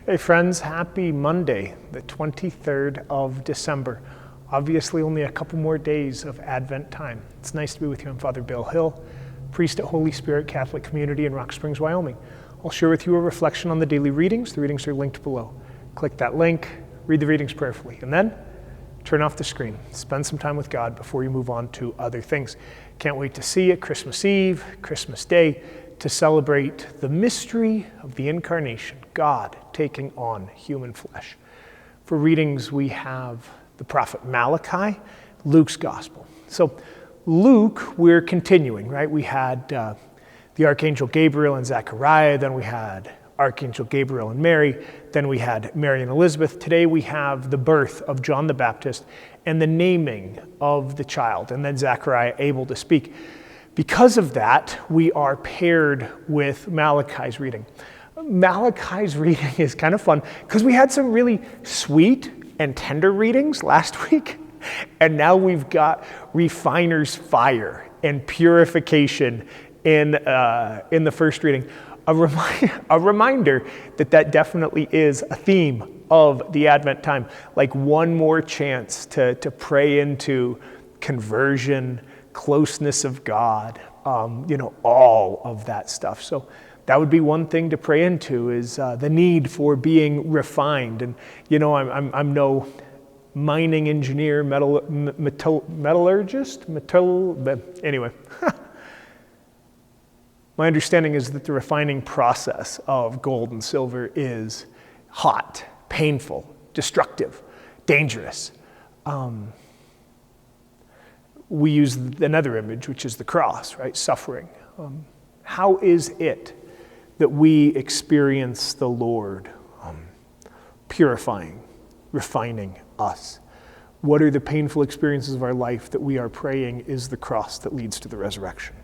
Hey friends, happy Monday, the 23rd of December. Obviously only a couple more days of Advent time. It's nice to be with you. I'm Father Bill Hill, priest at Holy Spirit Catholic Community in Rock Springs, Wyoming. I'll share with you a reflection on the daily readings. The readings are linked below. Click that link, read the readings prayerfully, and then turn off the screen. Spend some time with God before you move on to other things. Can't wait to see you Christmas Eve, Christmas Day, to celebrate the mystery of the Incarnation, God taking on human flesh. For readings, we have the prophet Malachi, Luke's gospel. So Luke, we're continuing, right? We had the Archangel Gabriel and Zechariah, then we had Archangel Gabriel and Mary, then we had Mary and Elizabeth. Today we have the birth of John the Baptist and the naming of the child, and then Zechariah able to speak. Because of that, we are paired with Malachi's reading. Malachi's reading is kind of fun because we had some really sweet and tender readings last week, and now we've got refiner's fire and purification in the first reading. A reminder that definitely is a theme of the Advent time, like one more chance to pray into conversion, closeness of God, all of that stuff. So that would be one thing to pray into, is the need for being refined. And I'm no mining engineer, metallurgist, anyway. My understanding is that the refining process of gold and silver is hot, painful, destructive, dangerous. We use another image, which is the cross, right? Suffering. How is it that we experience the Lord purifying, refining us? What are the painful experiences of our life that we are praying is the cross that leads to the resurrection?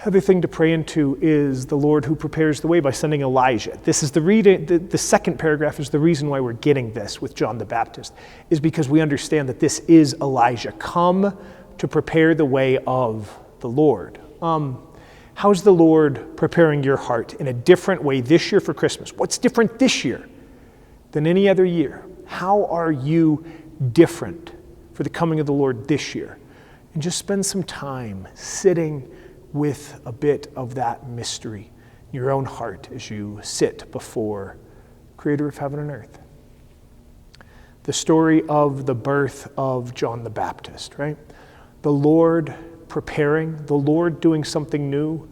Other thing to pray into is the Lord who prepares the way by sending Elijah. This is the second paragraph is the reason why we're getting this with John the Baptist, is because we understand that this is Elijah, come to prepare the way of the Lord. How's the Lord preparing your heart in a different way this year for Christmas? What's different this year than any other year? How are you different for the coming of the Lord this year? And just spend some time sitting with a bit of that mystery in your own heart as you sit before Creator of heaven and earth. The story of the birth of John the Baptist, right? The Lord preparing, the Lord doing something new.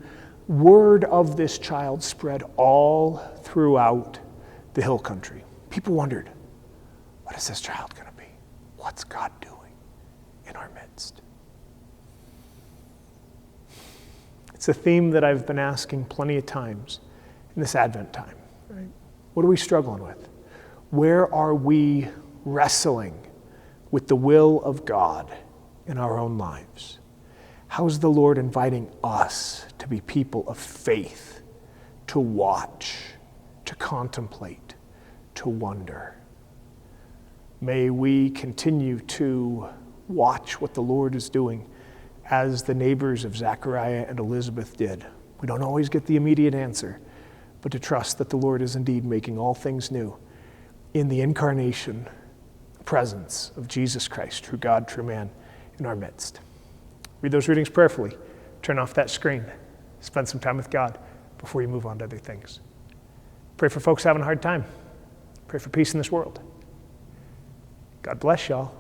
Word of this child spread all throughout the hill country. People wondered, what is this child going to be? What's God doing in our midst? It's a theme that I've been asking plenty of times in this Advent time. Right? What are we struggling with? Where are we wrestling with the will of God in our own lives? How's the Lord inviting us to be people of faith, to watch, to contemplate, to wonder? May we continue to watch what the Lord is doing as the neighbors of Zechariah and Elizabeth did. We don't always get the immediate answer, but to trust that the Lord is indeed making all things new in the incarnation, presence of Jesus Christ, true God, true man, in our midst. Read those readings prayerfully. Turn off that screen. Spend some time with God before you move on to other things. Pray for folks having a hard time. Pray for peace in this world. God bless y'all.